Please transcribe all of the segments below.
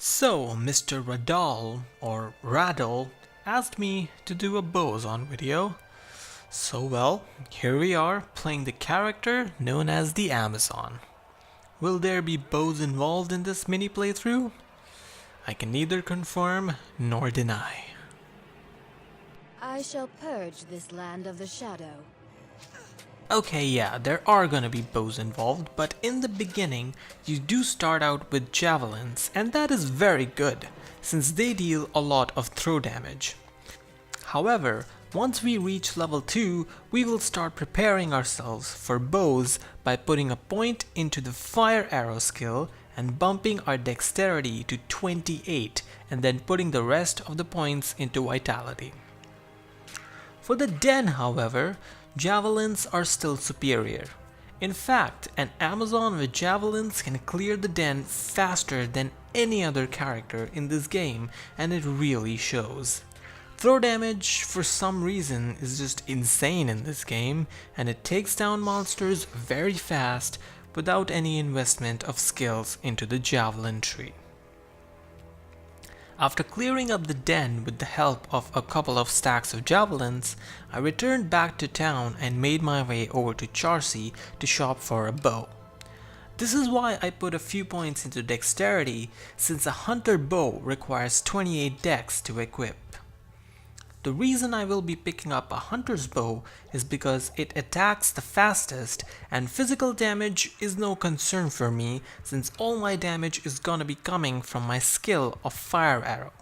So, Mr. Radal, or Radal, asked me to do a Boson video. So here we are, playing the character known as the Amazon. Will there be bows involved in this mini playthrough? I can neither confirm nor deny. I shall purge this land of the shadow. Okay, yeah, there are gonna be bows involved, but in the beginning, you do start out with javelins, and that is very good, since they deal a lot of throw damage. However, once we reach level 2, we will start preparing ourselves for bows by putting a point into the fire arrow skill and bumping our dexterity to 28 and then putting the rest of the points into vitality. For the den, however, javelins are still superior. In fact, an Amazon with javelins can clear the den faster than any other character in this game, and it really shows. Throw damage, for some reason, is just insane in this game, and it takes down monsters very fast without any investment of skills into the javelin tree. After clearing up the den with the help of a couple of stacks of javelins, I returned back to town and made my way over to Charcy to shop for a bow. This is why I put a few points into dexterity, since a hunter bow requires 28 dex to equip. The reason I will be picking up a hunter's bow is because it attacks the fastest, and physical damage is no concern for me since all my damage is gonna be coming from my skill of fire arrow.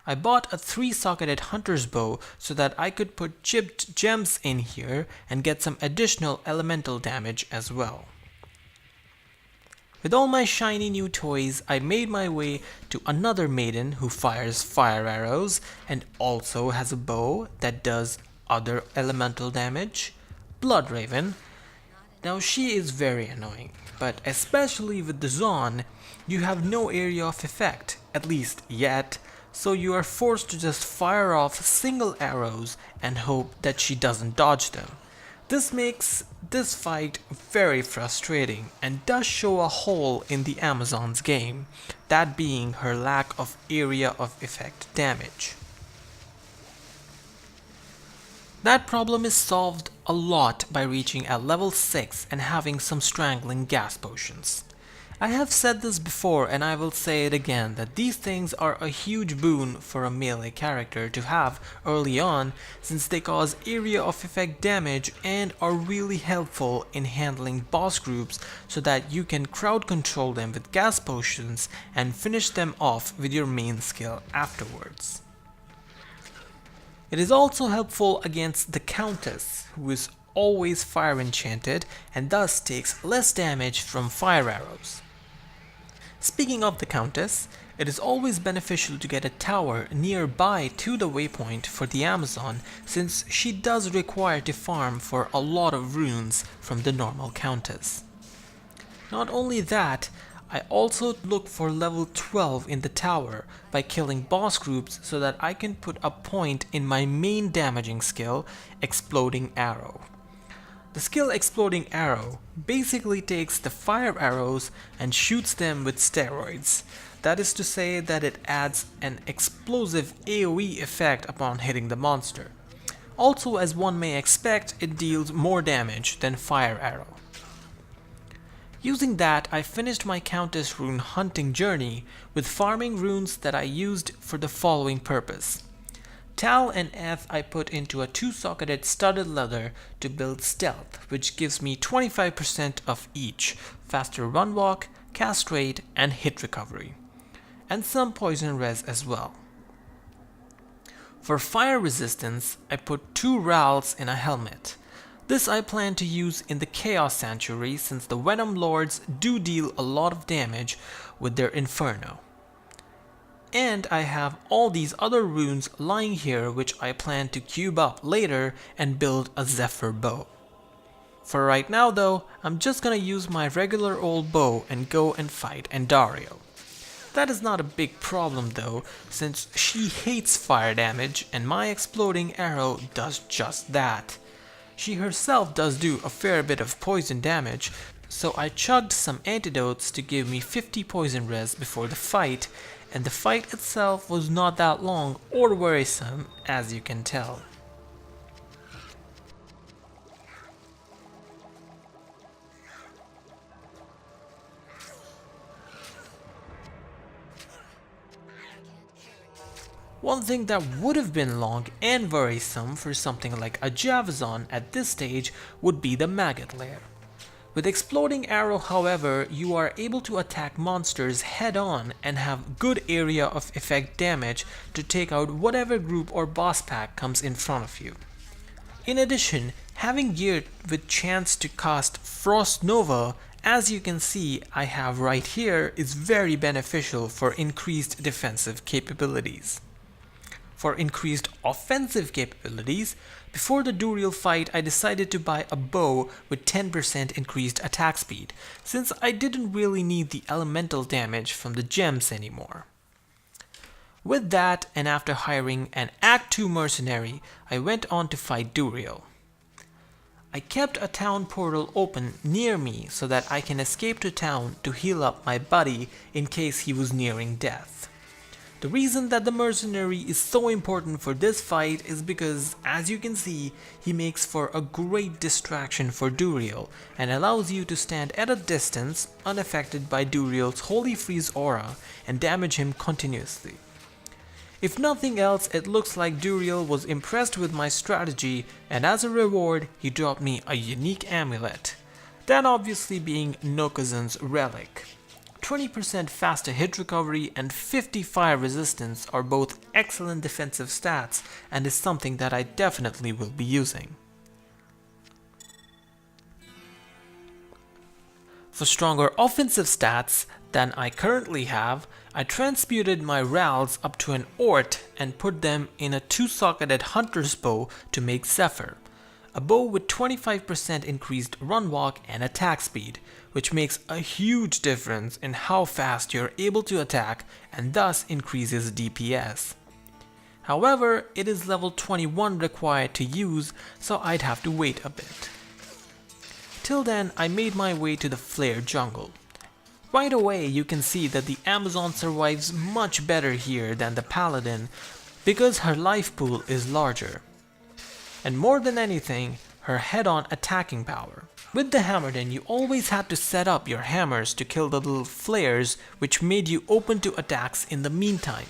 I bought a 3-socketed hunter's bow so that I could put chipped gems in here and get some additional elemental damage as well. With all my shiny new toys, I made my way to another maiden who fires fire arrows and also has a bow that does other elemental damage, Bloodraven. Now she is very annoying, but especially with the Zon, you have no area of effect, at least yet, so you are forced to just fire off single arrows and hope that she doesn't dodge them. This makes this fight very frustrating and does show a hole in the Amazon's game, that being her lack of area of effect damage. That problem is solved a lot by reaching at level 6 and having some strangling gas potions. I have said this before and I will say it again that these things are a huge boon for a melee character to have early on, since they cause area of effect damage and are really helpful in handling boss groups so that you can crowd control them with gas potions and finish them off with your main skill afterwards. It is also helpful against the Countess, who is always fire enchanted and thus takes less damage from fire arrows. Speaking of the Countess, it is always beneficial to get a tower nearby to the waypoint for the Amazon, since she does require to farm for a lot of runes from the normal Countess. Not only that, I also look for level 12 in the tower by killing boss groups so that I can put a point in my main damaging skill, Exploding Arrow. The skill Exploding Arrow basically takes the fire arrows and shoots them with steroids. That is to say that it adds an explosive AoE effect upon hitting the monster. Also, as one may expect, it deals more damage than fire arrow. Using that, I finished my Countess rune hunting journey with farming runes that I used for the following purpose. Tal and Eth I put into a 2-socketed studded leather to build stealth, which gives me 25% of each, faster run walk, cast rate, and hit recovery, and some poison res as well. For fire resistance, I put 2 Rals in a helmet. This I plan to use in the Chaos Sanctuary since the Venom Lords do deal a lot of damage with their Inferno. And I have all these other runes lying here which I plan to cube up later and build a Zephyr bow. For right now though, I'm just gonna use my regular old bow and go and fight Andario. That is not a big problem though, since she hates fire damage and my Exploding Arrow does just that. She herself does do a fair bit of poison damage, So I chugged some antidotes to give me 50 poison res before the fight, and the fight itself was not that long or worrisome, as you can tell. One thing that would have been long and worrisome for something like a Javazon at this stage would be the maggot lair. With Exploding Arrow, however, you are able to attack monsters head-on and have good area of effect damage to take out whatever group or boss pack comes in front of you. In addition, having gear with chance to cast Frost Nova, as you can see I have right here, is very beneficial for increased defensive capabilities. For increased offensive capabilities, before the Duriel fight I decided to buy a bow with 10% increased attack speed, since I didn't really need the elemental damage from the gems anymore. With that, and after hiring an Act 2 mercenary, I went on to fight Duriel. I kept a town portal open near me so that I can escape to town to heal up my buddy in case he was nearing death. The reason that the mercenary is so important for this fight is because, as you can see, he makes for a great distraction for Duriel and allows you to stand at a distance unaffected by Duriel's Holy Freeze aura and damage him continuously. If nothing else, it looks like Duriel was impressed with my strategy, and as a reward he dropped me a unique amulet, that obviously being Nokazun's relic. 20% faster hit recovery and 50 fire resistance are both excellent defensive stats and is something that I definitely will be using. For stronger offensive stats than I currently have, I transmuted my Rals up to an Ort and put them in a 2-socketed Hunter's Bow to make Zephyr, a bow with 25% increased run walk and attack speed, which makes a huge difference in how fast you're able to attack and thus increases DPS. However, it is level 21 required to use, so I'd have to wait a bit. Till then, I made my way to the Flare jungle. Right away you can see that the Amazon survives much better here than the Paladin because her life pool is larger. And more than anything, her head-on attacking power. With the Hammerden, you always had to set up your hammers to kill the little flares, which made you open to attacks in the meantime.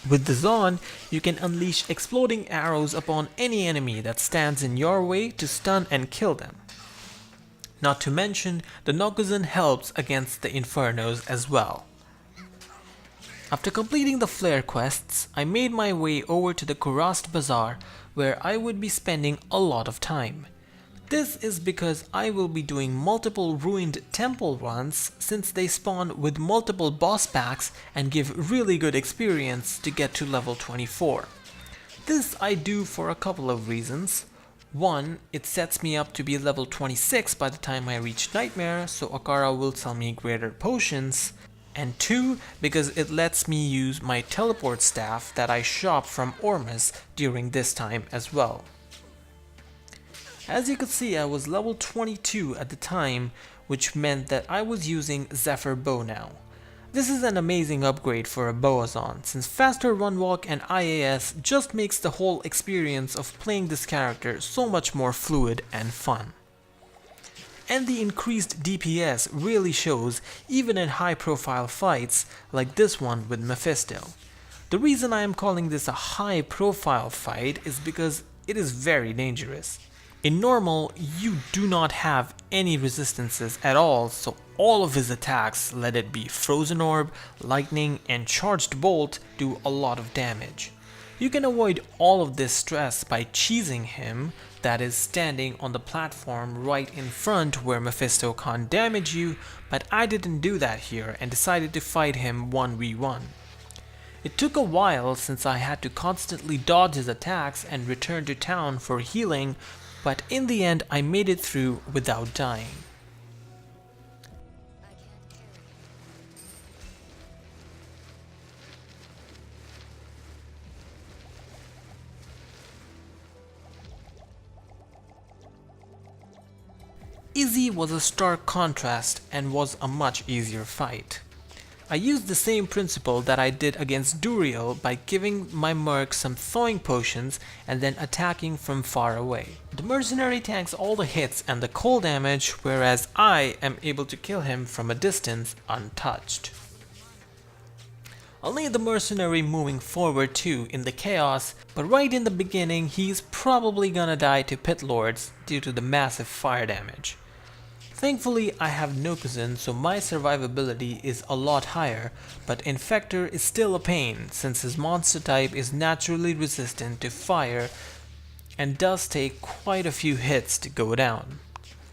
With the Zon, you can unleash exploding arrows upon any enemy that stands in your way to stun and kill them. Not to mention, the Nokazun helps against the Infernos as well. After completing the flare quests, I made my way over to the Kurast Bazaar, where I would be spending a lot of time. This is because I will be doing multiple ruined temple runs since they spawn with multiple boss packs and give really good experience to get to level 24. This I do for a couple of reasons. One, it sets me up to be level 26 by the time I reach Nightmare, so Akara will sell me greater potions. And two, because it lets me use my teleport staff that I shop from Ormus during this time as well. As you could see, I was level 22 at the time, which meant that I was using Zephyr Bow now. This is an amazing upgrade for a Boazon, since faster run walk and IAS just makes the whole experience of playing this character so much more fluid and fun. And the increased DPS really shows even in high profile fights like this one with Mephisto. The reason I am calling this a high profile fight is because it is very dangerous. In normal, you do not have any resistances at all, so all of his attacks, let it be Frozen Orb, Lightning and Charged Bolt, do a lot of damage. You can avoid all of this stress by cheesing him, that is standing on the platform right in front where Mephisto can't damage you, but I didn't do that here and decided to fight him 1v1. It took a while since I had to constantly dodge his attacks and return to town for healing, but in the end I made it through without dying. Izzy was a stark contrast and was a much easier fight. I used the same principle that I did against Duriel by giving my merc some thawing potions and then attacking from far away. The mercenary tanks all the hits and the cold damage, whereas I am able to kill him from a distance untouched. I'll need the mercenary moving forward too in the chaos, but right in the beginning he's probably gonna die to pit lords due to the massive fire damage. Thankfully I have no cousin, so my survivability is a lot higher, but Infector is still a pain since his monster type is naturally resistant to fire and does take quite a few hits to go down.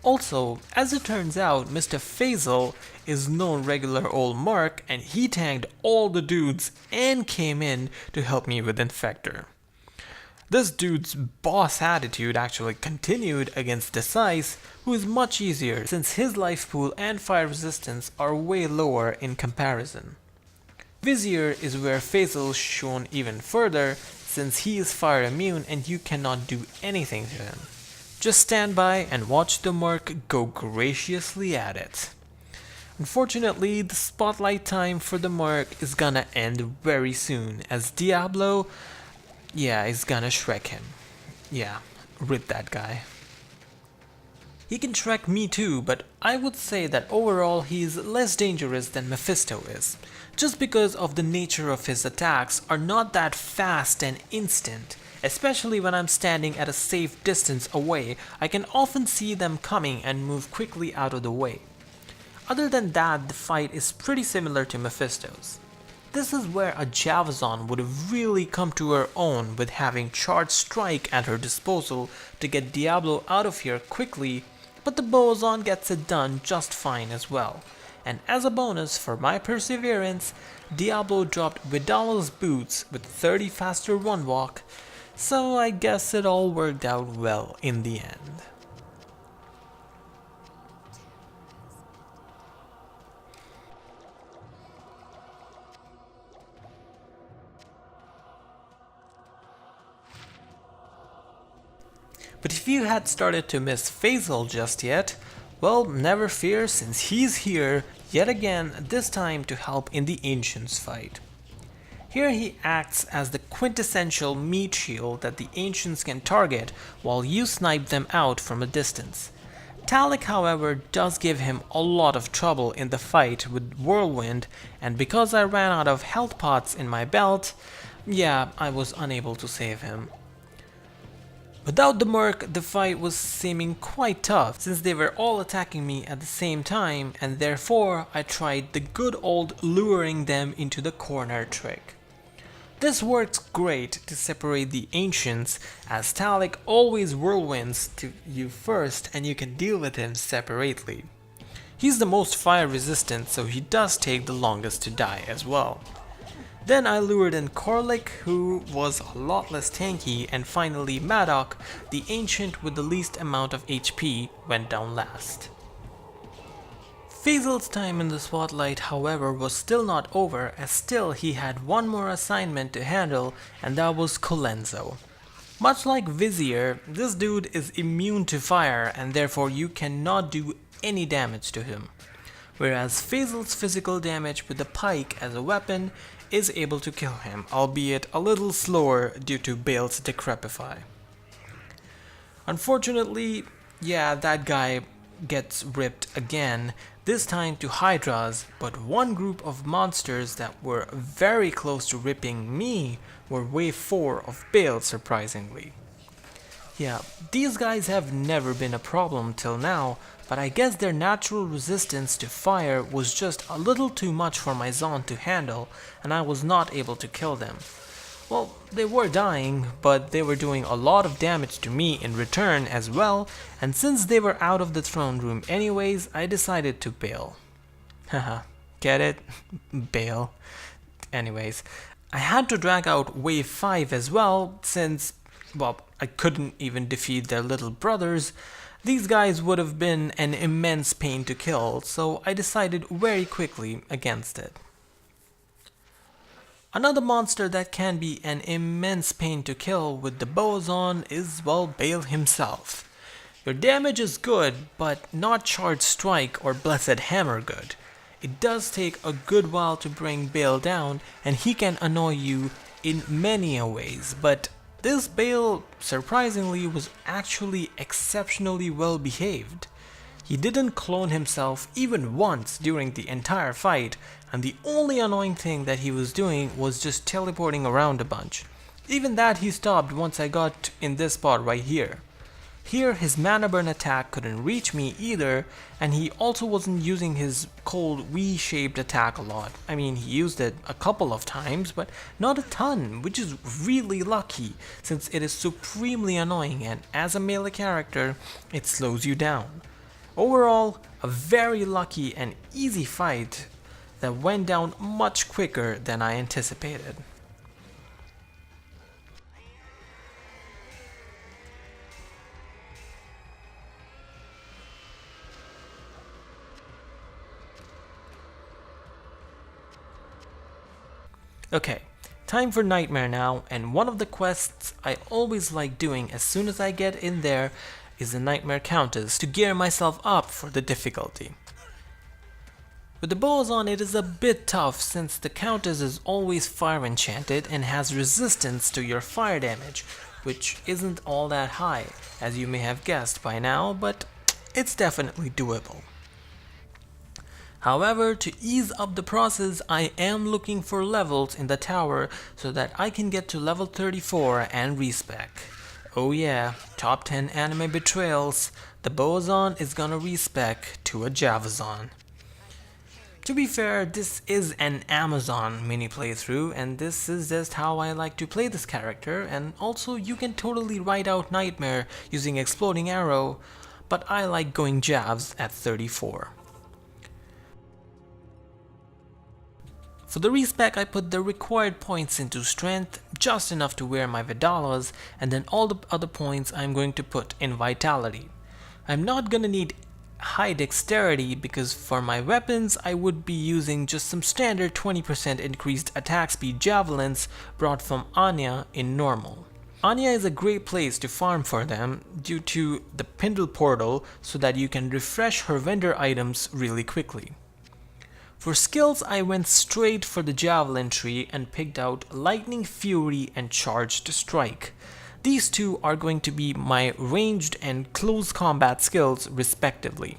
Also, as it turns out, Mr. Faisal is no regular old merc and he tanked all the dudes and came in to help me with Infector. This dude's boss attitude actually continued against Decise, who is much easier since his life pool and fire resistance are way lower in comparison. Vizier is where Faisal's shown even further since he is fire immune and you cannot do anything to him. Just stand by and watch the merc go graciously at it. Unfortunately, the spotlight time for the merc is gonna end very soon as Diablo, is gonna Shrek him. Yeah, rip that guy. He can Shrek me too, but I would say that overall he's less dangerous than Mephisto is, just because of the nature of his attacks are not that fast and instant. Especially when I'm standing at a safe distance away, I can often see them coming and move quickly out of the way. Other than that, the fight is pretty similar to Mephisto's. This is where a Javazon would have really come to her own with having Charged Strike at her disposal to get Diablo out of here quickly, but the Bozon gets it done just fine as well. And as a bonus for my perseverance, Diablo dropped Vidala's boots with 30 faster run walk, so I guess it all worked out well in the end. But if you had started to miss Faisal just yet, well, never fear since he's here yet again, this time to help in the Ancients fight. Here he acts as the quintessential meat shield that the Ancients can target while you snipe them out from a distance. Talik, however, does give him a lot of trouble in the fight with Whirlwind, and because I ran out of health pots in my belt, I was unable to save him. Without the merc, the fight was seeming quite tough since they were all attacking me at the same time, and therefore I tried the good old luring them into the corner trick. This works great to separate the Ancients, as Talik always whirlwinds to you first and you can deal with him separately. He's the most fire resistant, so he does take the longest to die as well. Then I lured in Korlik, who was a lot less tanky, and finally Madoc, the Ancient with the least amount of HP, went down last. Faisal's time in the spotlight, however, was still not over, as still he had one more assignment to handle, and that was Colenso. Much like Vizier, this dude is immune to fire and therefore you cannot do any damage to him. Whereas Faisal's physical damage with the pike as a weapon is able to kill him, albeit a little slower due to Bale's Decrepify. Unfortunately, that guy gets ripped again, this time to Hydras, but one group of monsters that were very close to ripping me were wave 4 of Bale, surprisingly. These guys have never been a problem till now, but I guess their natural resistance to fire was just a little too much for my Zon to handle, and I was not able to kill them. Well, they were dying, but they were doing a lot of damage to me in return as well, and since they were out of the throne room anyways, I decided to bail. Haha, get it? Bail. Anyways, I had to drag out wave 5 as well, since, I couldn't even defeat their little brothers. These guys would have been an immense pain to kill, so I decided very quickly against it. Another monster that can be an immense pain to kill with the bows on is, Bale himself. Your damage is good, but not Charged Strike or Blessed Hammer good. It does take a good while to bring Bale down, and he can annoy you in many ways, but this Bale, surprisingly, was actually exceptionally well behaved. He didn't clone himself even once during the entire fight, and the only annoying thing that he was doing was just teleporting around a bunch. Even that he stopped once I got in this spot right here. Here his mana burn attack couldn't reach me either, and he also wasn't using his cold V-shaped attack a lot. I mean, he used it a couple of times, but not a ton, which is really lucky since it is supremely annoying, and as a melee character, it slows you down. Overall, a very lucky and easy fight that went down much quicker than I anticipated. Okay, time for Nightmare now, and one of the quests I always like doing as soon as I get in there is the Nightmare Countess to gear myself up for the difficulty. With the bows on, it is a bit tough since the Countess is always fire enchanted and has resistance to your fire damage, which isn't all that high, as you may have guessed by now, but it's definitely doable. However, to ease up the process, I am looking for levels in the tower so that I can get to level 34 and respec. Oh yeah, top 10 anime betrayals, the Bozon is gonna respec to a Javazon. To be fair, this is an Amazon mini playthrough, and this is just how I like to play this character, and also you can totally write out Nightmare using Exploding Arrow, but I like going Javs at 34. For the respec, I put the required points into strength, just enough to wear my Vidalas, and then all the other points I'm going to put in vitality. I'm not gonna need high dexterity because for my weapons I would be using just some standard 20% increased attack speed javelins brought from Anya in normal. Anya is a great place to farm for them due to the Pindle portal so that you can refresh her vendor items really quickly. For skills, I went straight for the Javelin tree and picked out Lightning Fury and Charged Strike. These two are going to be my ranged and close combat skills respectively.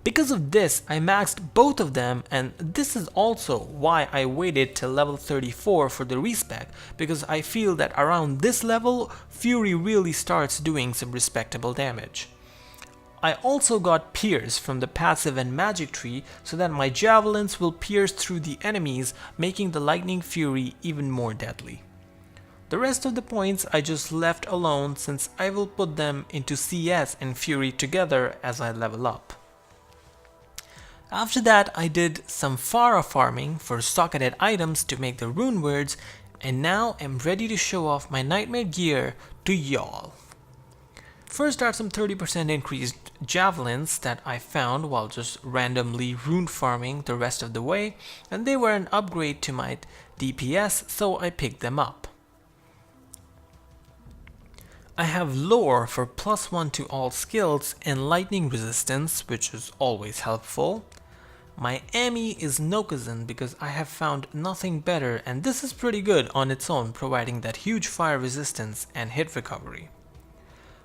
Because of this, I maxed both of them, and this is also why I waited till level 34 for the respec, because I feel that around this level, Fury really starts doing some respectable damage. I also got Pierce from the passive and magic tree so that my javelins will pierce through the enemies, making the Lightning Fury even more deadly. The rest of the points I just left alone since I will put them into CS and Fury together as I level up. After that, I did some Pharah farming for socketed items to make the rune words, and now I'm ready to show off my Nightmare gear to y'all. First are some 30% increased javelins that I found while just randomly rune farming the rest of the way, and they were an upgrade to my DPS, so I picked them up. I have lore for +1 to all skills and lightning resistance, which is always helpful. My Ami is Nokazan because I have found nothing better, and this is pretty good on its own, providing that huge fire resistance and hit recovery.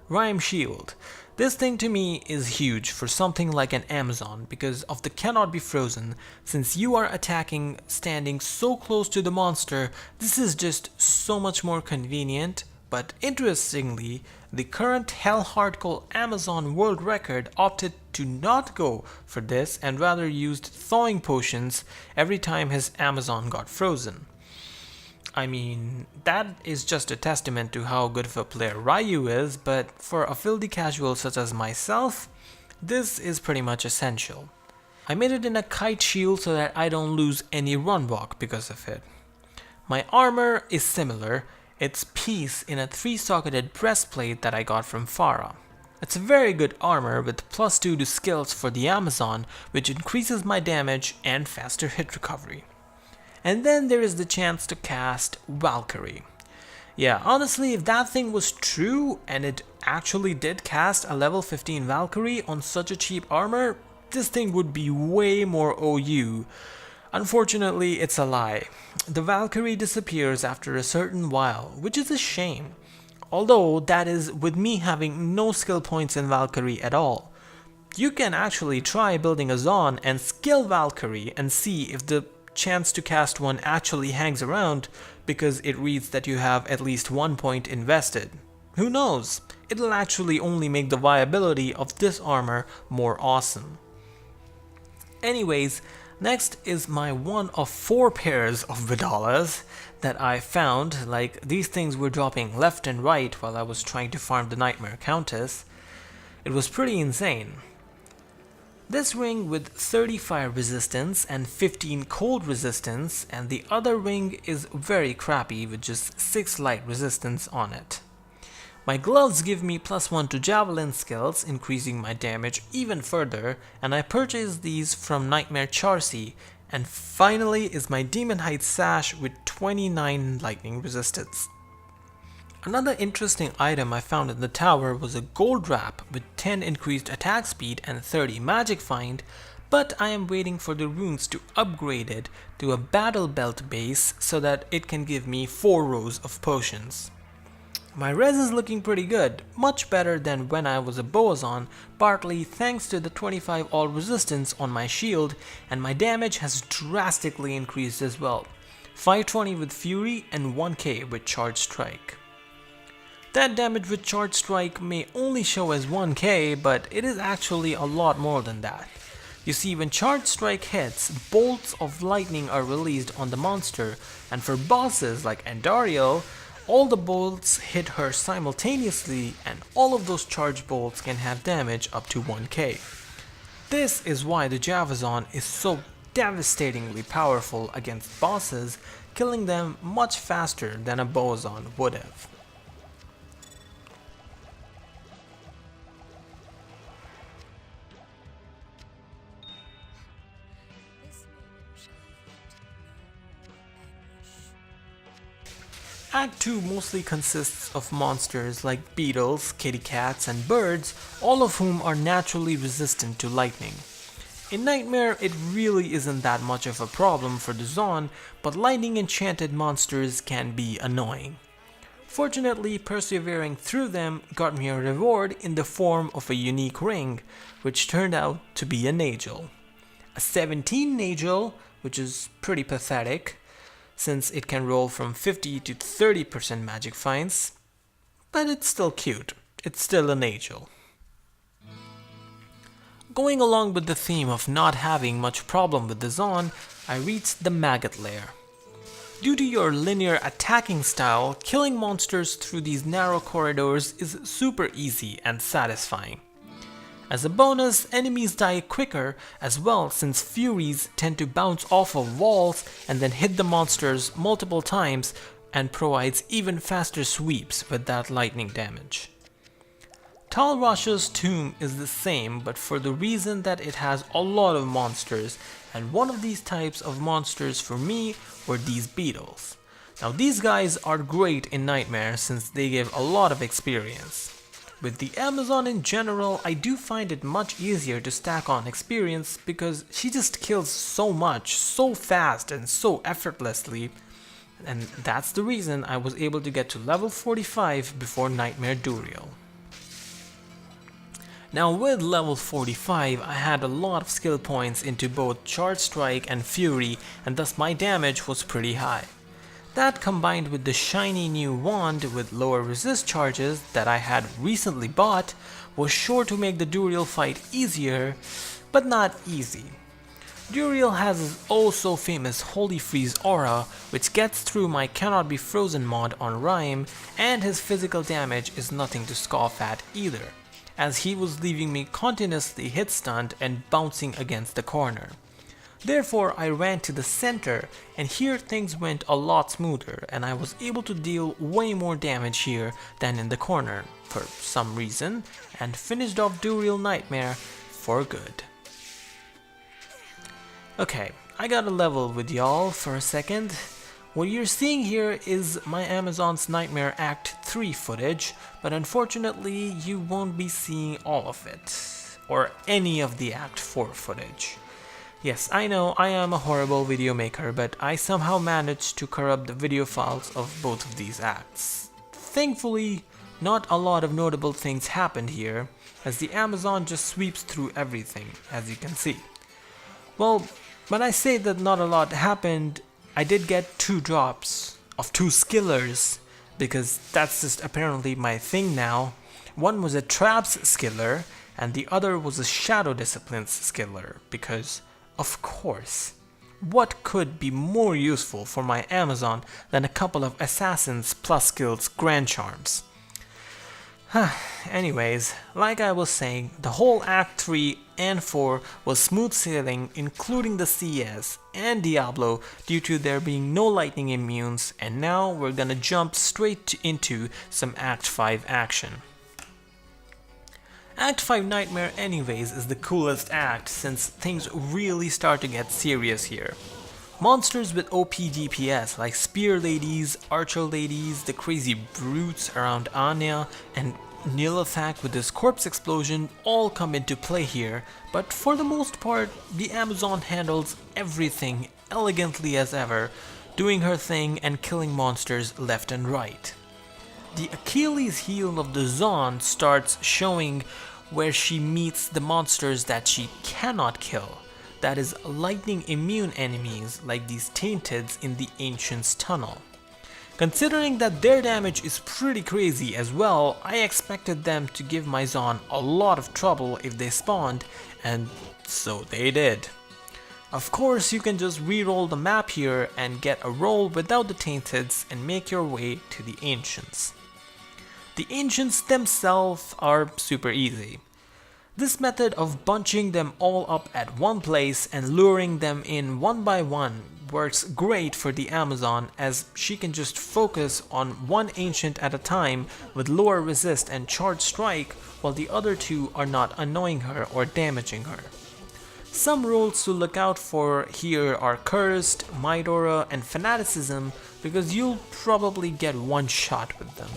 Rhyme Shield. This thing to me is huge for something like an Amazon because of the cannot be frozen. Since you are attacking standing so close to the monster, this is just so much more convenient. But interestingly, the current Hell Hardcore Amazon world record opted to not go for this and rather used thawing potions every time his Amazon got frozen. I mean, that is just a testament to how good of a player Ryu is, but for a filthy casual such as myself, this is pretty much essential. I made it in a kite shield so that I don't lose any run walk because of it. My armor is similar, it's peace in a 3-socketed breastplate that I got from Pharah. It's a very good armor with +2 to skills for the Amazon, which increases my damage and faster hit recovery. And then there is the chance to cast Valkyrie. Yeah, honestly, if that thing was true and it actually did cast a level 15 Valkyrie on such a cheap armor, this thing would be way more OU. Unfortunately, it's a lie. The Valkyrie disappears after a certain while, which is a shame. Although that is with me having no skill points in Valkyrie at all. You can actually try building a Zon and skill Valkyrie and see if the chance to cast one actually hangs around, because it reads that you have at least 1 point invested. Who knows? It'll actually only make the viability of this armor more awesome. Anyways, next is my one of 4 pairs of Vidalas that I found. Like, these things were dropping left and right while I was trying to farm the Nightmare Countess. It was pretty insane. This ring with 30 fire resistance and 15 cold resistance, and the other ring is very crappy with just 6 light resistance on it. My gloves give me +1 to javelin skills, increasing my damage even further, and I purchased these from Nightmare Charcy. And finally is my Demon Heights sash with 29 lightning resistance. Another interesting item I found in the tower was a gold wrap with 10 increased attack speed and 30 magic find, but I am waiting for the runes to upgrade it to a battle belt base so that it can give me 4 rows of potions. My res is looking pretty good, much better than when I was a Boazon, partly thanks to the 25 all resistance on my shield, and my damage has drastically increased as well. 520 with Fury and 1k with Charge Strike. That damage with Charge Strike may only show as 1k, but it is actually a lot more than that. You see, when Charge Strike hits, bolts of lightning are released on the monster, and for bosses like Andariel, all the bolts hit her simultaneously, and all of those charge bolts can have damage up to 1k. This is why the Javazon is so devastatingly powerful against bosses, killing them much faster than a Boazon would have. Act 2 mostly consists of monsters like beetles, kitty cats, and birds, all of whom are naturally resistant to lightning. In Nightmare, it really isn't that much of a problem for the Zon, but lightning enchanted monsters can be annoying. Fortunately, persevering through them got me a reward in the form of a unique ring, which turned out to be a Nagel. A 17 Nagel, which is pretty pathetic, since it can roll from 50 to 30% magic finds, but it's still cute. It's still a Nagel. Going along with the theme of not having much problem with the Zon, I reached the Maggot Lair. Due to your linear attacking style, killing monsters through these narrow corridors is super easy and satisfying. As a bonus, enemies die quicker as well, since Furies tend to bounce off of walls and then hit the monsters multiple times, and provides even faster sweeps with that lightning damage. Tal Rasha's tomb is the same, but for the reason that it has a lot of monsters, and one of these types of monsters for me were these beetles. Now these guys are great in Nightmare since they give a lot of experience. With the Amazon in general, I do find it much easier to stack on experience because she just kills so much, so fast and so effortlessly, and that's the reason I was able to get to level 45 before Nightmare Duriel. Now with level 45, I had a lot of skill points into both Charge Strike and Fury, and thus my damage was pretty high. That combined with the shiny new wand with lower resist charges that I had recently bought was sure to make the Duriel fight easier, but not easy. Duriel has his oh so famous Holy Freeze aura, which gets through my Cannot Be Frozen mod on Rhyme, and his physical damage is nothing to scoff at either, as he was leaving me continuously hit stunned and bouncing against the corner. Therefore, I ran to the center, and here things went a lot smoother, and I was able to deal way more damage here than in the corner, for some reason, and finished off Duriel Nightmare for good. Okay, I got a level with y'all for a second. What you're seeing here is my Amazon's Nightmare Act 3 footage, but unfortunately you won't be seeing all of it, or any of the Act 4 footage. Yes, I know I am a horrible video maker, but I somehow managed to corrupt the video files of both of these acts. Thankfully, not a lot of notable things happened here, as the Amazon just sweeps through everything, as you can see. Well, when I say that not a lot happened, I did get 2 drops of 2 skillers, because that's just apparently my thing now. One was a traps skiller, and the other was a shadow disciplines skiller, because, of course, what could be more useful for my Amazon than a couple of assassins plus skills grand charms? Anyways, like I was saying, the whole Act 3 and 4 was smooth sailing, including the CS and Diablo, due to there being no lightning immunes, and now we're gonna jump straight into some Act 5 action. Act 5 Nightmare anyways is the coolest act, since things really start to get serious here. Monsters with OP DPS like Spear Ladies, Archer Ladies, the crazy brutes around Anya, and Nilithak with his corpse explosion all come into play here, but for the most part, the Amazon handles everything elegantly as ever, doing her thing and killing monsters left and right. The Achilles heel of the Zon starts showing where she meets the monsters that she cannot kill. That is lightning immune enemies like these Tainteds in the Ancient's Tunnel. Considering that their damage is pretty crazy as well, I expected them to give my Zon a lot of trouble if they spawned, and so they did. Of course, you can just reroll the map here and get a roll without the Tainteds and make your way to the Ancients. The Ancients themselves are super easy. This method of bunching them all up at one place and luring them in one by one works great for the Amazon, as she can just focus on one Ancient at a time with lower resist and charge strike, while the other 2 are not annoying her or damaging her. Some rules to look out for here are Cursed, Midora, and Fanaticism, because you'll probably get one shot with them.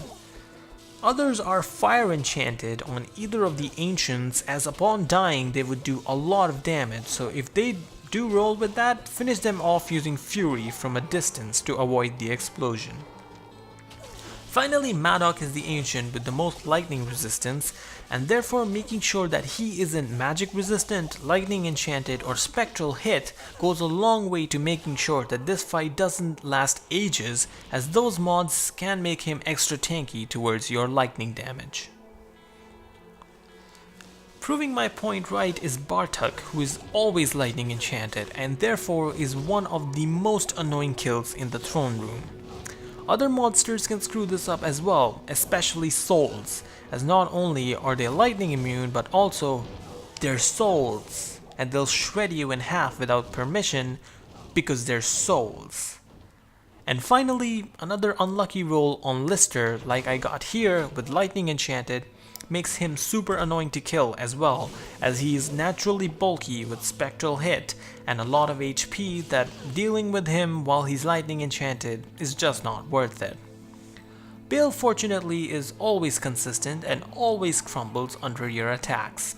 Others are Fire Enchanted on either of the Ancients, as upon dying they would do a lot of damage, so if they do roll with that, finish them off using Fury from a distance to avoid the explosion. Finally, Madoc is the Ancient with the most lightning resistance, and therefore making sure that he isn't magic resistant, lightning enchanted, or spectral hit goes a long way to making sure that this fight doesn't last ages, as those mods can make him extra tanky towards your lightning damage. Proving my point right is Bartok, who is always lightning enchanted and therefore is one of the most annoying kills in the throne room. Other monsters can screw this up as well, especially souls, as not only are they lightning immune but also they're souls, and they'll shred you in half without permission because they're souls. And finally, another unlucky roll on Lister like I got here with lightning enchanted makes him super annoying to kill as well, as he is naturally bulky with spectral hit and a lot of HP that dealing with him while he's lightning enchanted is just not worth it. Bale fortunately is always consistent and always crumbles under your attacks.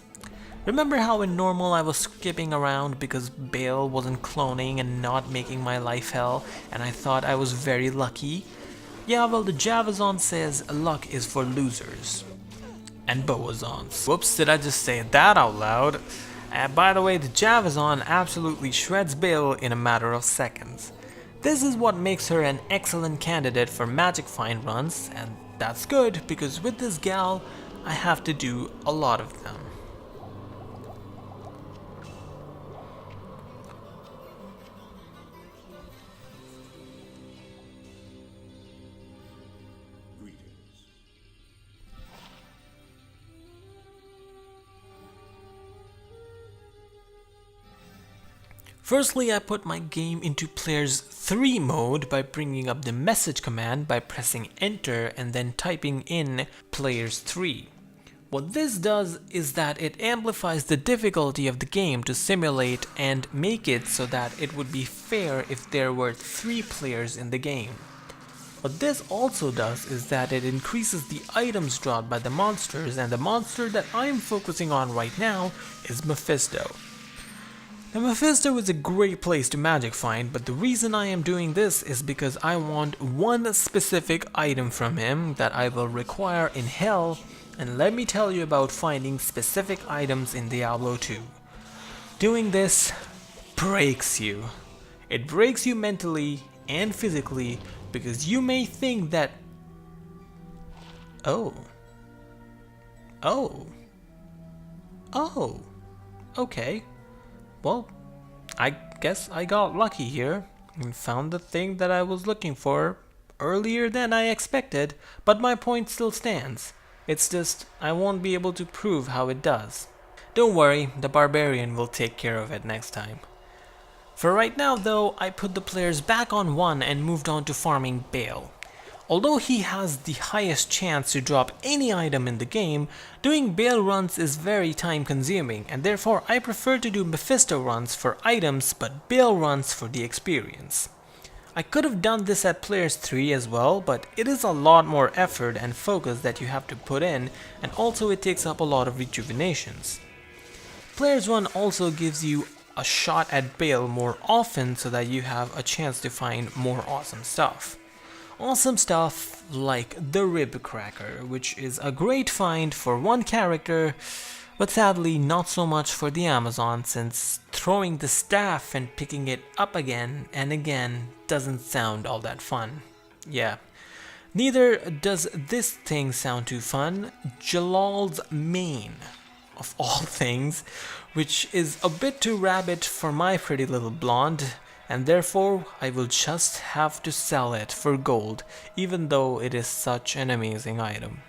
Remember how in normal I was skipping around because Bale wasn't cloning and not making my life hell, and I thought I was very lucky? Yeah, well, the Javazon says luck is for losers. And Boazons. Whoops, did I just say that out loud? By the way, the Javazon absolutely shreds Bale in a matter of seconds. This is what makes her an excellent candidate for magic find runs, and that's good because with this gal, I have to do a lot of them. Firstly, I put my game into players 3 mode by bringing up the message command by pressing enter and then typing in players 3. What this does is that it amplifies the difficulty of the game to simulate and make it so that it would be fair if there were 3 players in the game. What this also does is that it increases the items dropped by the monsters, and the monster that I'm focusing on right now is Mephisto. Now Mephisto is a great place to magic find, but the reason I am doing this is because I want one specific item from him that I will require in Hell, and let me tell you about finding specific items in Diablo 2. Doing this breaks you. It breaks you mentally and physically because you may think that oh, okay. Well, I guess I got lucky here and found the thing that I was looking for earlier than I expected, but my point still stands. It's just I won't be able to prove how it does. Don't worry, the barbarian will take care of it next time. For right now though, I put the players back on 1 and moved on to farming Bale. Although he has the highest chance to drop any item in the game, doing Bale runs is very time consuming, and therefore I prefer to do Mephisto runs for items but Bale runs for the experience. I could have done this at players 3 as well, but it is a lot more effort and focus that you have to put in, and also it takes up a lot of rejuvenations. Players 1 also gives you a shot at Bale more often so that you have a chance to find more awesome stuff. Awesome stuff like the Rib Cracker, which is a great find for one character, but sadly not so much for the Amazon, since throwing the staff and picking it up again and again doesn't sound all that fun. Yeah. Neither does this thing sound too fun, Jalal's Mane, of all things, which is a bit too rabbit for my pretty little blonde, and therefore I will just have to sell it for gold, even though it is such an amazing item.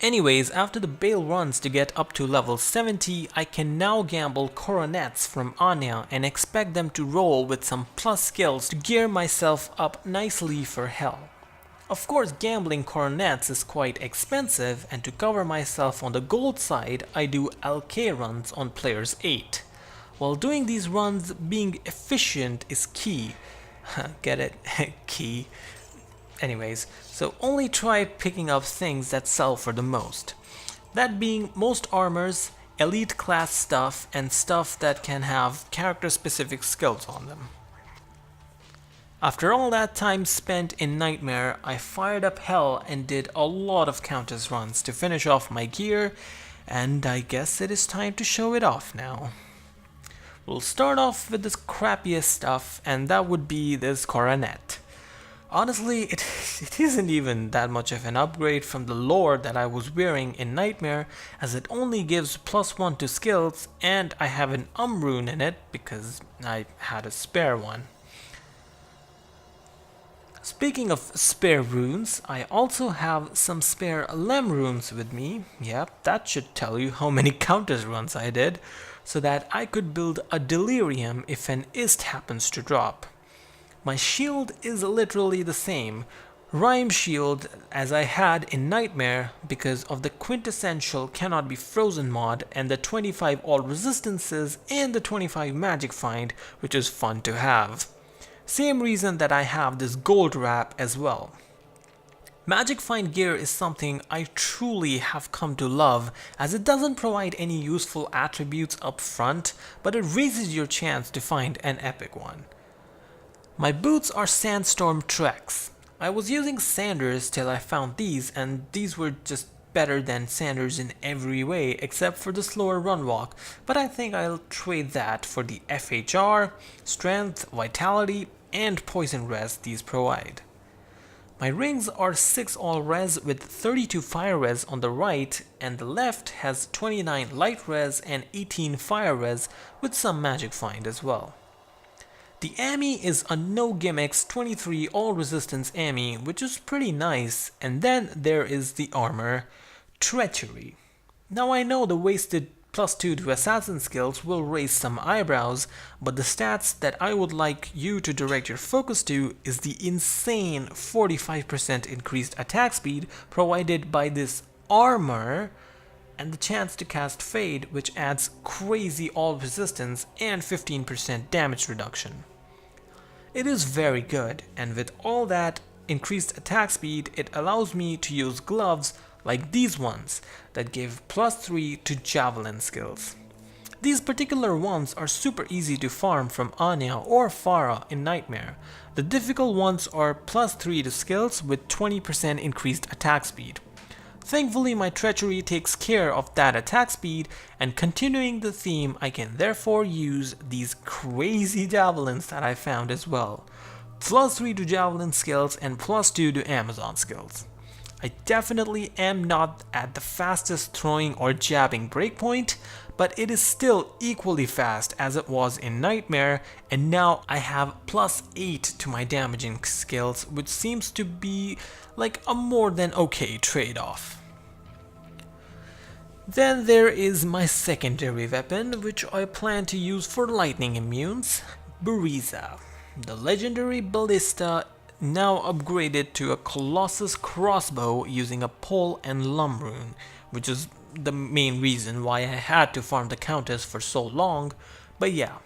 Anyways, after the Bale runs to get up to level 70, I can now gamble coronets from Anya and expect them to roll with some plus skills to gear myself up nicely for Hell. Of course, gambling coronets is quite expensive, and to cover myself on the gold side, I do LK runs on players 8. While doing these runs, being efficient is key. Get it? Key. Anyways, so only try picking up things that sell for the most. That being most armors, elite class stuff, and stuff that can have character specific skills on them. After all that time spent in Nightmare, I fired up Hell and did a lot of Countess runs to finish off my gear, and I guess it is time to show it off now. We'll start off with the crappiest stuff, and that would be this coronet. Honestly, it isn't even that much of an upgrade from the lore that I was wearing in Nightmare, as it only gives +1 to skills, and I have an rune in it because I had a spare one. Speaking of spare runes, I also have some spare lemme runes with me. Yep, that should tell you how many Countess runs I did, so that I could build a delirium if an ist happens to drop. My shield is literally the same, rhyme shield as I had in Nightmare because of the quintessential cannot be frozen mod and the 25 all resistances and the 25 magic find, which is fun to have. Same reason that I have this gold wrap as well. Magic Find gear is something I truly have come to love, as it doesn't provide any useful attributes up front, but it raises your chance to find an epic one. My boots are Sandstorm Treks. I was using Sanders till I found these, and these were just better than Sanders in every way except for the slower run walk, but I think I'll trade that for the FHR, strength, vitality, and poison res these provide. My rings are 6 all res with 32 fire res on the right, and the left has 29 light res and 18 fire res with some magic find as well. The Ami is a no gimmicks 23 all resistance Ami, which is pretty nice, and then there is the armor Treachery. Now I know the wasted +2 to assassin skills will raise some eyebrows, but the stats that I would like you to direct your focus to is the insane 45% increased attack speed provided by this armor, and the chance to cast Fade, which adds crazy all resistance and 15% damage reduction. It is very good, and with all that increased attack speed, it allows me to use gloves like these ones that give +3 to javelin skills. These particular ones are super easy to farm from Anya or Farah in Nightmare. The difficult ones are +3 to skills with 20% increased attack speed. Thankfully, my treachery takes care of that attack speed, and continuing the theme, I can therefore use these crazy javelins that I found as well. +3 to javelin skills and +2 to Amazon skills. I definitely am not at the fastest throwing or jabbing breakpoint, but it is still equally fast as it was in Nightmare, and now I have +8 to my damaging skills, which seems to be like a more than okay trade-off. Then there is my secondary weapon, which I plan to use for lightning immunes, Buriza, the legendary ballista now upgraded to a Colossus crossbow using a pole and lum rune, which is the main reason why I had to farm the Countess for so long. But yeah,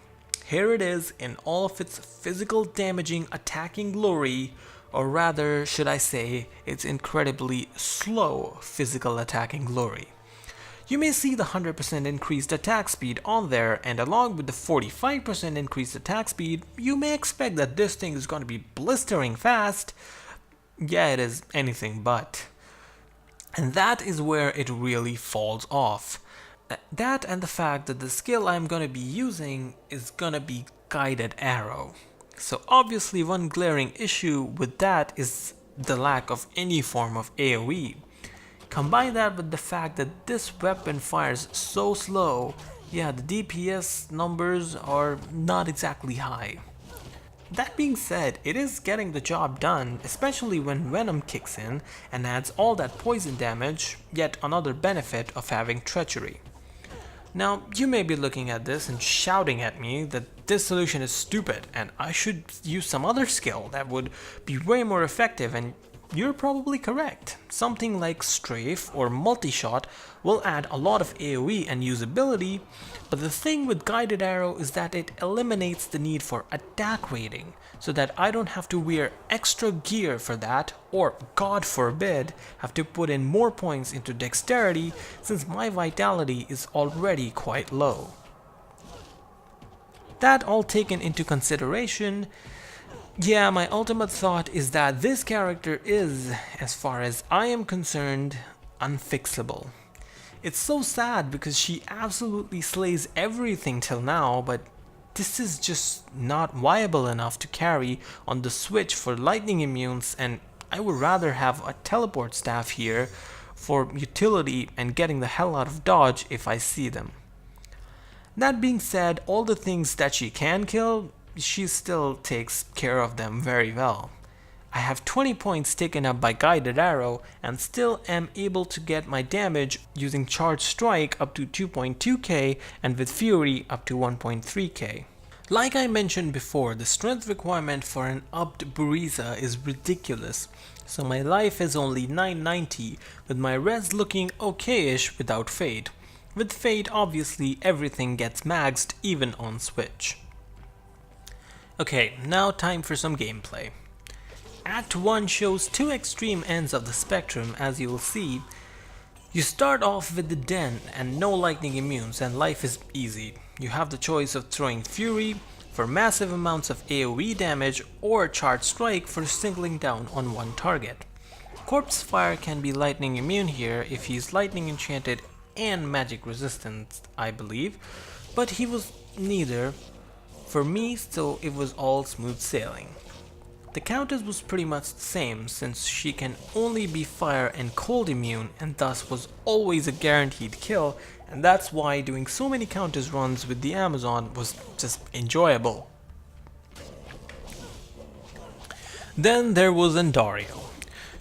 here it is in all of its physical damaging attacking glory, or rather should I say its incredibly slow physical attacking glory. You may see the 100% increased attack speed on there, and along with the 45% increased attack speed, you may expect that this thing is going to be blistering fast. Yeah, it is anything but. And that is where it really falls off. That and the fact that the skill I'm going to be using is going to be Guided Arrow. So obviously one glaring issue with that is the lack of any form of AoE. Combine that with the fact that this weapon fires so slow, yeah, the DPS numbers are not exactly high. That being said, it is getting the job done, especially when Venom kicks in and adds all that poison damage, yet another benefit of having Treachery. Now, you may be looking at this and shouting at me that this solution is stupid and I should use some other skill that would be way more effective, and you're probably correct. Something like Strafe or Multi-Shot will add a lot of AoE and usability, but the thing with Guided Arrow is that it eliminates the need for attack rating, so that I don't have to wear extra gear for that, or God forbid, have to put in more points into dexterity since my vitality is already quite low. That all taken into consideration, yeah, my ultimate thought is that this character is, as far as I am concerned, unfixable. It's so sad because she absolutely slays everything till now, but this is just not viable enough to carry on the Switch for lightning immunes, and I would rather have a teleport staff here for utility and getting the hell out of dodge if I see them. That being said, all the things that she can kill, she still takes care of them very well. I have 20 points taken up by Guided Arrow and still am able to get my damage using Charged Strike up to 2.2k and with Fury up to 1.3k. Like I mentioned before, the strength requirement for an upped Buriza is ridiculous, so my life is only 990 with my res looking okay-ish without Fade. With Fade, obviously everything gets maxed even on Switch. Okay, now time for some gameplay. Act 1 shows two extreme ends of the spectrum, as you will see. You start off with the Den and no lightning immunes, and life is easy. You have the choice of throwing Fury for massive amounts of AoE damage or Charged Strike for singling down on one target. Corpse Fire can be lightning immune here if he's lightning enchanted and magic resistant, I believe, but he was neither for me, so it was all smooth sailing. The Countess was pretty much the same, since she can only be fire and cold immune and thus was always a guaranteed kill, and that's why doing so many Countess runs with the Amazon was just enjoyable. Then there was Andario.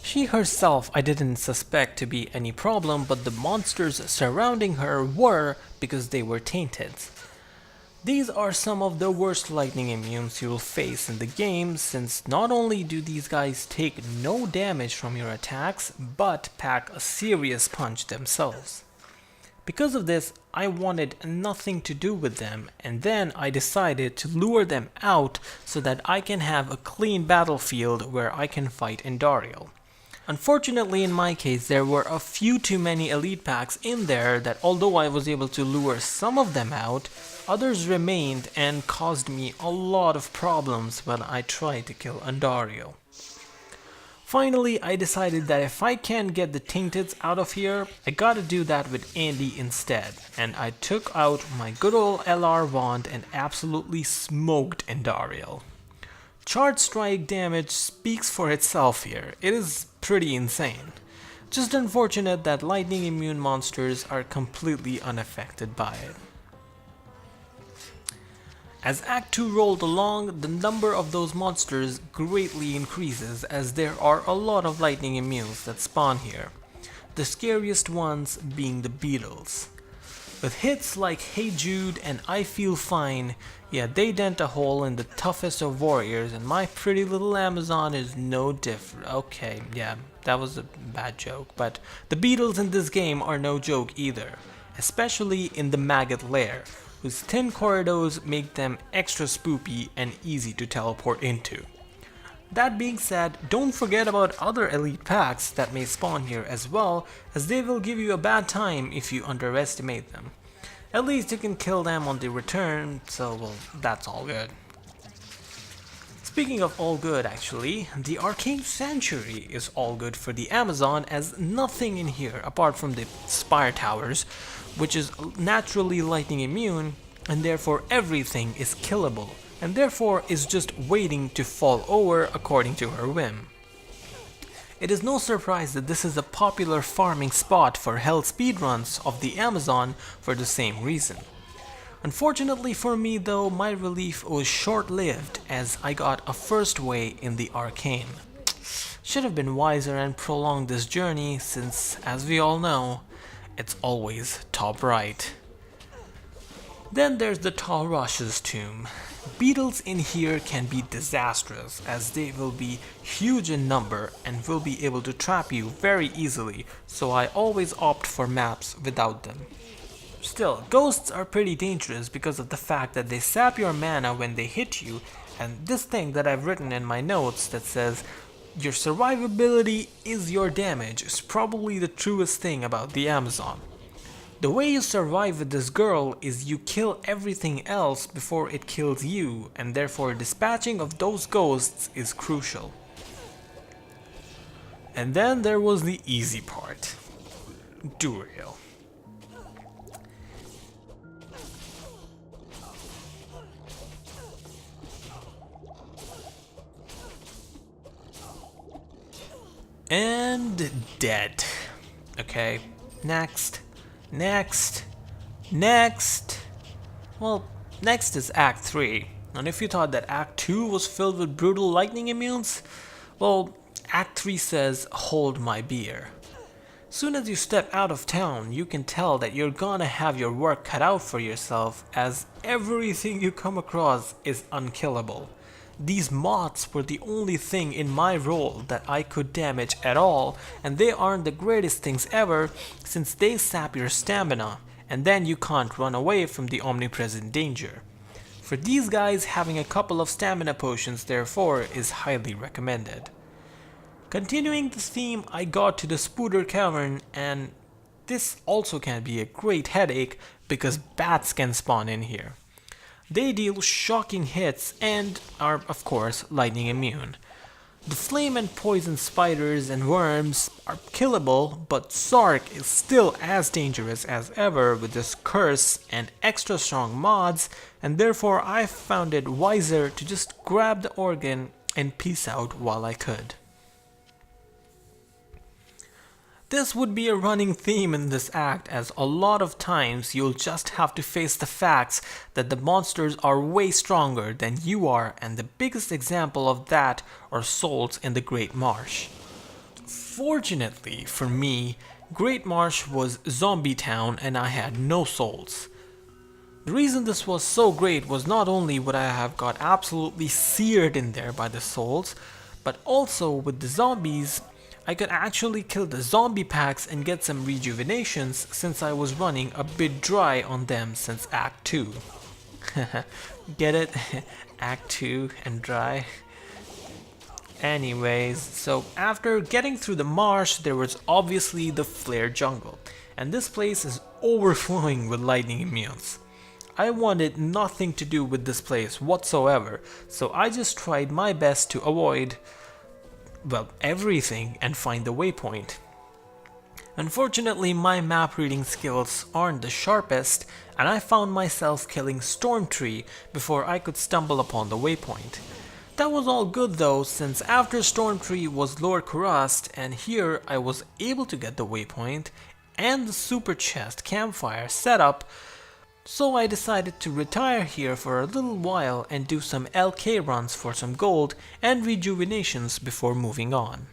She herself I didn't suspect to be any problem, but the monsters surrounding her were, because they were tainted. These are some of the worst lightning immunes you will face in the game, since not only do these guys take no damage from your attacks, but pack a serious punch themselves. Because of this, I wanted nothing to do with them, and then I decided to lure them out so that I can have a clean battlefield where I can fight Endariel. Unfortunately, in my case, there were a few too many elite packs in there that although I was able to lure some of them out, others remained and caused me a lot of problems when I tried to kill Endariel. Finally, I decided that if I can't get the Tainteds out of here, I gotta do that with Andy instead, and I took out my good old LR wand and absolutely smoked Endariel. Charge strike damage speaks for itself here. It is pretty insane. Just unfortunate that lightning immune monsters are completely unaffected by it. As Act 2 rolled along, the number of those monsters greatly increases as there are a lot of lightning immunes that spawn here, the scariest ones being the beetles. With hits like Hey Jude and I Feel Fine, yeah, they dent a hole in the toughest of warriors, and my pretty little Amazon is no different. Okay, yeah, that was a bad joke, but the beetles in this game are no joke either, especially in the maggot lair, whose thin corridors make them extra spoopy and easy to teleport into. That being said, don't forget about other elite packs that may spawn here as well, as they will give you a bad time if you underestimate them. At least you can kill them on the return, so well, that's all good. Speaking of all good actually, the Arcane Sanctuary is all good for the Amazon, as nothing in here apart from the Spire Towers, which is naturally lightning immune, and therefore everything is killable, and therefore is just waiting to fall over according to her whim. It is no surprise that this is a popular farming spot for hell speedruns of the Amazon for the same reason. Unfortunately for me though, my relief was short-lived as I got a first way in the Arcane. Should have been wiser and prolonged this journey since, as we all know, it's always top right. Then there's the Tall Rush's tomb. Beetles in here can be disastrous as they will be huge in number and will be able to trap you very easily, so I always opt for maps without them. Still, ghosts are pretty dangerous because of the fact that they sap your mana when they hit you, and this thing that I've written in my notes that says your survivability is your damage is probably the truest thing about the Amazon. The way you survive with this girl is you kill everything else before it kills you, and therefore dispatching of those ghosts is crucial. And then there was the easy part. Duriel. And dead. Okay, next. Well, next is Act 3. And if you thought that Act 2 was filled with brutal lightning immunes, well, Act 3 says, hold my beer. Soon as you step out of town, you can tell that you're gonna have your work cut out for yourself, as everything you come across is unkillable. These moths were the only thing in my role that I could damage at all, and they aren't the greatest things ever since they sap your stamina, and then you can't run away from the omnipresent danger. For these guys, having a couple of stamina potions therefore is highly recommended. Continuing the theme, I got to the Spooder Cavern, and this also can be a great headache because bats can spawn in here. They deal shocking hits and are, of course, lightning immune. The flame and poison spiders and worms are killable, but Sark is still as dangerous as ever with his curse and extra strong mods, and therefore I found it wiser to just grab the organ and peace out while I could. This would be a running theme in this act, as a lot of times you'll just have to face the facts that the monsters are way stronger than you are, and the biggest example of that are souls in the Great Marsh. Fortunately for me, Great Marsh was Zombie Town and I had no souls. The reason this was so great was not only would I have got absolutely seared in there by the souls, but also with the zombies, I could actually kill the zombie packs and get some rejuvenations since I was running a bit dry on them since Act 2. Get it? Act 2 and dry. Anyways, so after getting through the marsh, there was obviously the flare jungle, and this place is overflowing with lightning immunes. I wanted nothing to do with this place whatsoever, so I just tried my best to avoid, well, everything and find the waypoint. Unfortunately, my map reading skills aren't the sharpest, and I found myself killing Stormtree before I could stumble upon the waypoint. That was all good though, since after Stormtree was Lord Kurast, and here I was able to get the waypoint and the super chest campfire set up, so I decided to retire here for a little while and do some LK runs for some gold and rejuvenations before moving on.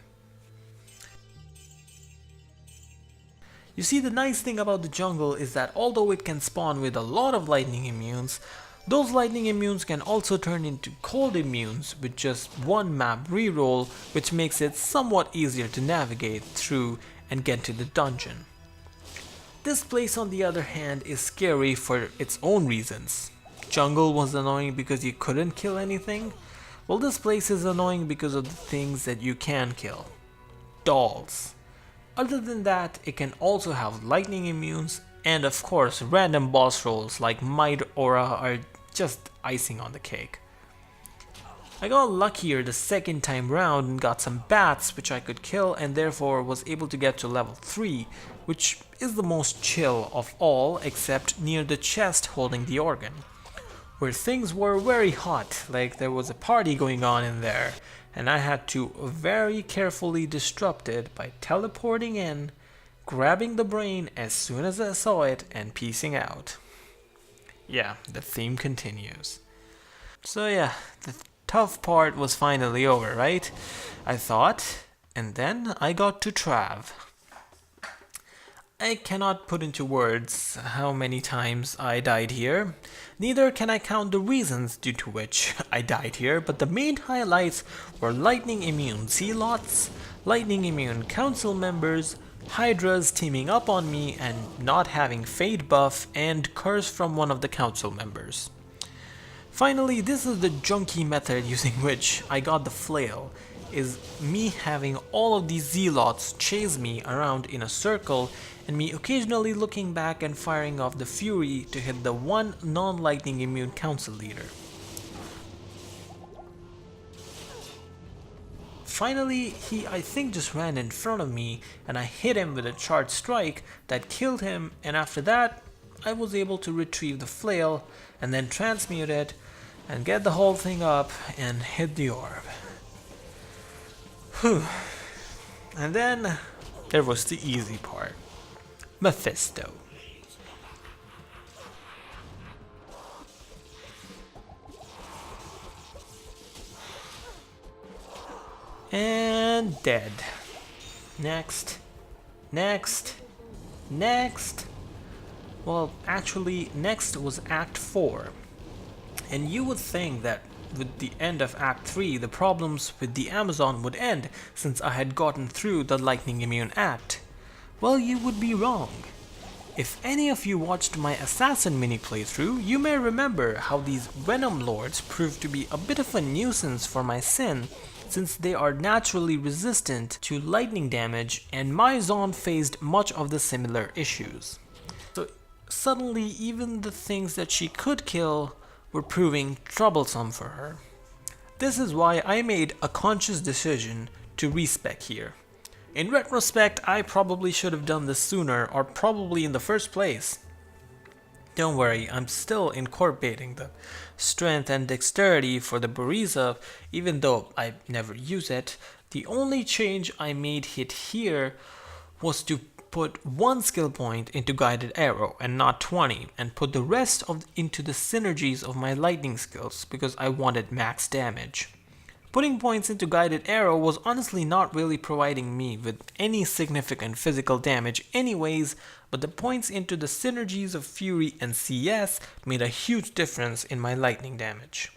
You see, the nice thing about the jungle is that although it can spawn with a lot of lightning immunes, those lightning immunes can also turn into cold immunes with just one map reroll, which makes it somewhat easier to navigate through and get to the dungeon. This place on the other hand is scary for its own reasons. Jungle was annoying because you couldn't kill anything. Well, this place is annoying because of the things that you can kill. Dolls. Other than that, it can also have lightning immunes, and of course random boss rolls like Might Aura are just icing on the cake. I got luckier the second time round and got some bats which I could kill, and therefore was able to get to level 3, which is the most chill of all except near the chest holding the organ, where things were very hot, like there was a party going on in there, and I had to very carefully disrupt it by teleporting in, grabbing the brain as soon as I saw it, and peacing out. Yeah, the theme continues. So yeah, the tough part was finally over, right? I thought, and then I got to Trav. I cannot put into words how many times I died here. Neither can I count the reasons due to which I died here, but the main highlights were lightning immune zealots, lightning immune council members, hydras teaming up on me and not having fade buff, and curse from one of the council members. Finally, this is the junky method using which I got the flail, is me having all of these zealots chase me around in a circle and me occasionally looking back and firing off the fury to hit the one non-lightning immune council leader. Finally, he I think just ran in front of me and I hit him with a charged strike that killed him, and after that I was able to retrieve the flail and then transmute it and get the whole thing up and hit the orb. Whew. And then there was the easy part. Mephisto. And dead. Next. Well, actually, next was Act 4. And you would think that with the end of Act 3, the problems with the Amazon would end since I had gotten through the lightning immune act. Well, you would be wrong. If any of you watched my Assassin mini playthrough, you may remember how these Venom Lords proved to be a bit of a nuisance for my Sin, since they are naturally resistant to lightning damage, and my Zon faced much of the similar issues. So suddenly even the things that she could kill were proving troublesome for her. This is why I made a conscious decision to respec here. In retrospect, I probably should have done this sooner, or probably in the first place. Don't worry, I'm still incorporating the strength and dexterity for the Bariza, even though I never use it. The only change I made here was to put one skill point into guided arrow and not 20, and put the rest into the synergies of my lightning skills because I wanted max damage. Putting points into guided arrow was honestly not really providing me with any significant physical damage anyways, but the points into the synergies of Fury and CS made a huge difference in my lightning damage.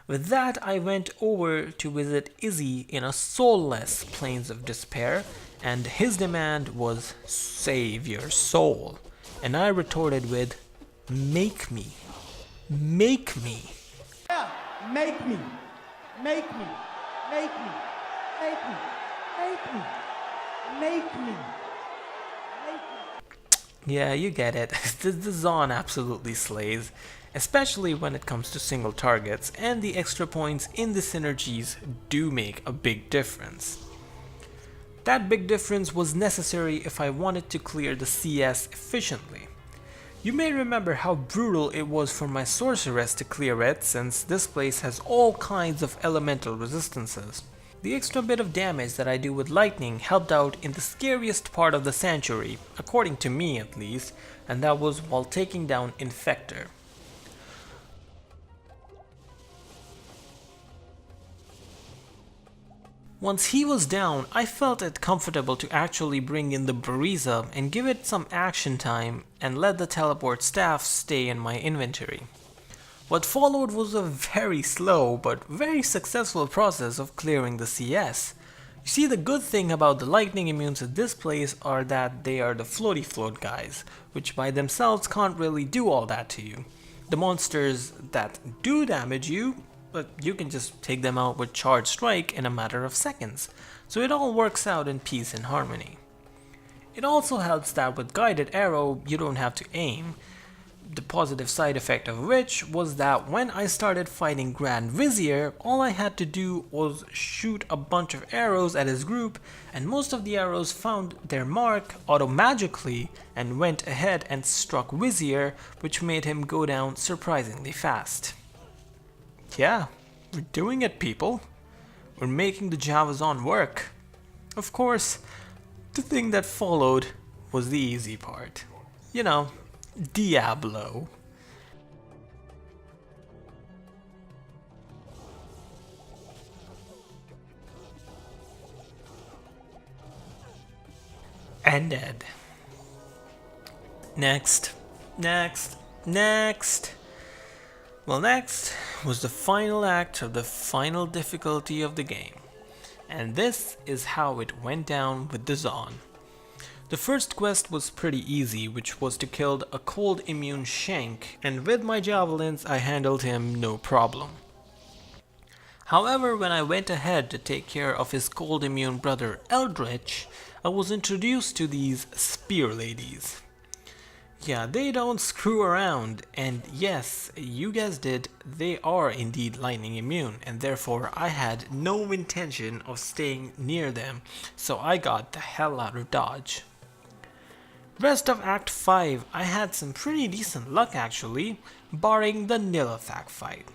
With that, I went over to visit Izzy in a soulless Plains of Despair, and his demand was save your soul. And I retorted with, make me. Make me. Yeah, make me. Make me. Make me. Make me. Make me. Make me. Make me. Yeah, you get it. The Zon absolutely slays, especially when it comes to single targets, and the extra points in the synergies do make a big difference. That big difference was necessary if I wanted to clear the CS efficiently. You may remember how brutal it was for my sorceress to clear it, since this place has all kinds of elemental resistances. The extra bit of damage that I do with lightning helped out in the scariest part of the sanctuary, according to me at least, and that was while taking down Infector. Once he was down, I felt it comfortable to actually bring in the Bariza and give it some action time and let the teleport staff stay in my inventory. What followed was a very slow but very successful process of clearing the CS. You see, the good thing about the lightning immunes at this place are that they are the floaty float guys, which by themselves can't really do all that to you. The monsters that do damage you, but you can just take them out with Charge Strike in a matter of seconds, so it all works out in peace and harmony. It also helps that with Guided Arrow you don't have to aim, the positive side effect of which was that when I started fighting Grand Vizier, all I had to do was shoot a bunch of arrows at his group, and most of the arrows found their mark auto-magically and went ahead and struck Vizier, which made him go down surprisingly fast. Yeah, we're doing it, people. We're making the Javazon work. Of course, the thing that followed was the easy part. You know, Diablo. And dead. Next. Well, next was the final act of the final difficulty of the game, and this is how it went down with the Zon. The first quest was pretty easy, which was to kill a cold immune Shank, and with my javelins I handled him no problem. However, when I went ahead to take care of his cold immune brother Eldritch, I was introduced to these spear ladies. Yeah, they don't screw around, and yes, you guessed it, they are indeed lightning immune, and therefore I had no intention of staying near them, so I got the hell out of Dodge. Rest of Act 5, I had some pretty decent luck actually, barring the Nilithak fight.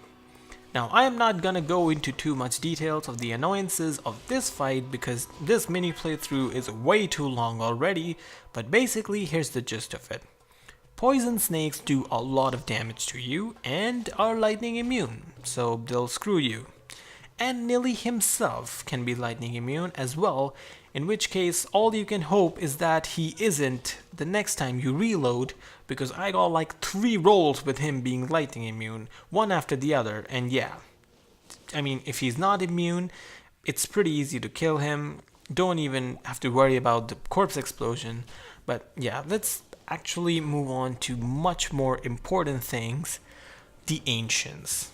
Now, I am not gonna go into too much details of the annoyances of this fight because this mini playthrough is way too long already, but basically here's the gist of it. Poison snakes do a lot of damage to you and are lightning immune, so they'll screw you. And Nilly himself can be lightning immune as well, in which case all you can hope is that he isn't the next time you reload, because I got like 3 rolls with him being lightning immune, one after the other, and yeah. I mean, if he's not immune, it's pretty easy to kill him, don't even have to worry about the corpse explosion, but yeah, let's actually move on to much more important things, the Ancients.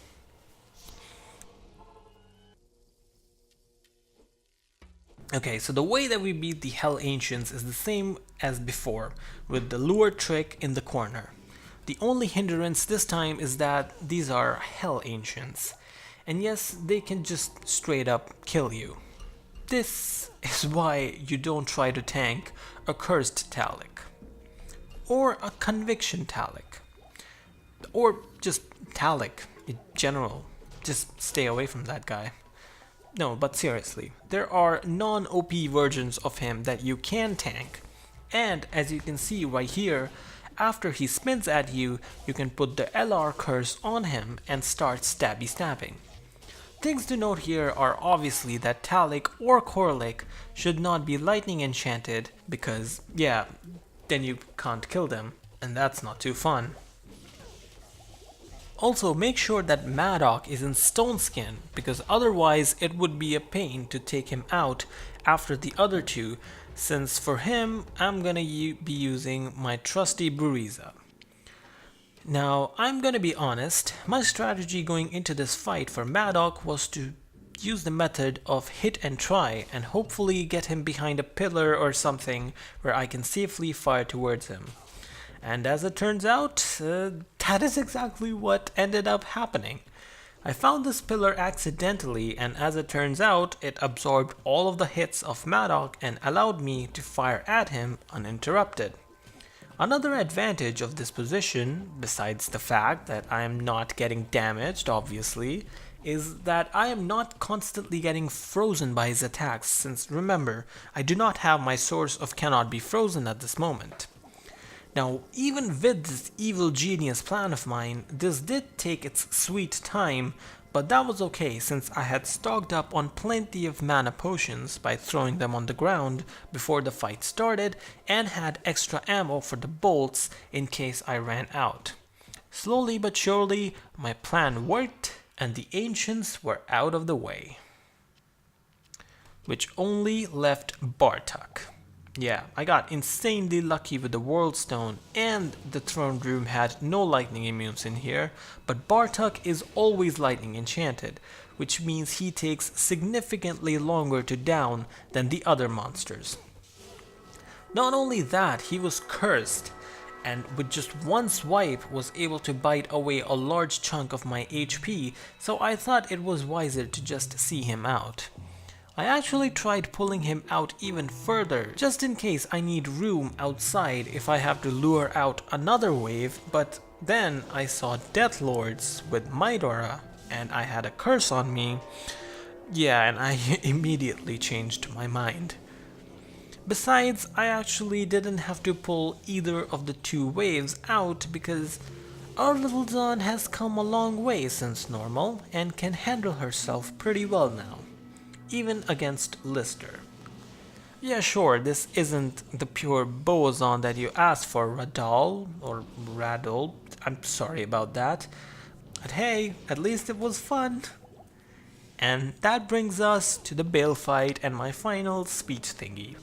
Okay, so the way that we beat the Hell Ancients is the same as before, with the lure trick in the corner. The only hindrance this time is that these are Hell Ancients, and yes, they can just straight up kill you. This is why you don't try to tank a Cursed Talic, or a Conviction Talic, or just Talic in general. Just stay away from that guy. No, but seriously, there are non-OP versions of him that you can tank, and as you can see right here, after he spins at you, you can put the LR curse on him and start stabby stabbing. Things to note here are obviously that Talik or Korlik should not be lightning enchanted because, yeah, then you can't kill them, and that's not too fun. Also, make sure that Madoc is in stone skin, because otherwise it would be a pain to take him out after the other two, since for him I'm gonna be using my trusty Buriza. Now, I'm gonna be honest, my strategy going into this fight for Madoc was to use the method of hit and try and hopefully get him behind a pillar or something where I can safely fire towards him. And as it turns out, that is exactly what ended up happening. I found this pillar accidentally, and as it turns out, it absorbed all of the hits of Madoc and allowed me to fire at him uninterrupted. Another advantage of this position, besides the fact that I am not getting damaged obviously, is that I am not constantly getting frozen by his attacks, since remember, I do not have my source of cannot be frozen at this moment. Now, even with this evil genius plan of mine, this did take its sweet time, but that was okay since I had stocked up on plenty of mana potions by throwing them on the ground before the fight started and had extra ammo for the bolts in case I ran out. Slowly but surely, my plan worked and the ancients were out of the way. Which only left Bartok. Yeah, I got insanely lucky with the World Stone, and the Throne Room had no lightning immunes in here, but Bartok is always lightning enchanted, which means he takes significantly longer to down than the other monsters. Not only that, he was cursed, and with just one swipe was able to bite away a large chunk of my HP, so I thought it was wiser to just see him out. I actually tried pulling him out even further, just in case I need room outside if I have to lure out another wave, but then I saw Death Lords with Midora, and I had a curse on me. Yeah, and I immediately changed my mind. Besides, I actually didn't have to pull either of the two waves out because our little Dawn has come a long way since normal and can handle herself pretty well now, even against Lister. Yeah, sure, this isn't the pure Boazon that you asked for, Radal, or Radol, I'm sorry about that. But hey, at least it was fun. And that brings us to the Bale fight and my final speech thingy.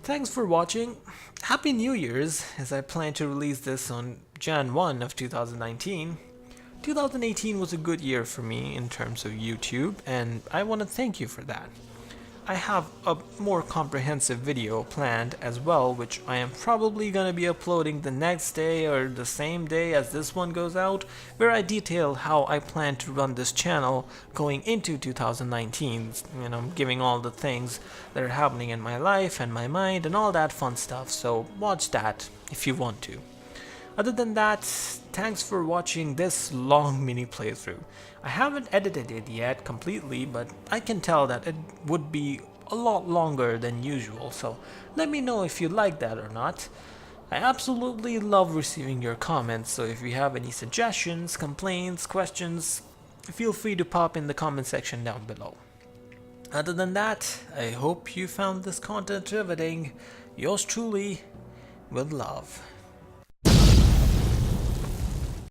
Thanks for watching. Happy New Year's, as I plan to release this on Jan 1 of 2019. 2018 was a good year for me in terms of YouTube, and I want to thank you for that. I have a more comprehensive video planned as well, which I am probably going to be uploading the next day or the same day as this one goes out, where I detail how I plan to run this channel going into 2019, giving all the things that are happening in my life and my mind and all that fun stuff, so watch that if you want to. Other than that, thanks for watching this long mini playthrough. I haven't edited it yet completely, but I can tell that it would be a lot longer than usual, so let me know if you like that or not. I absolutely love receiving your comments, so if you have any suggestions, complaints, questions, feel free to pop in the comment section down below. Other than that, I hope you found this content riveting. Yours truly, with love.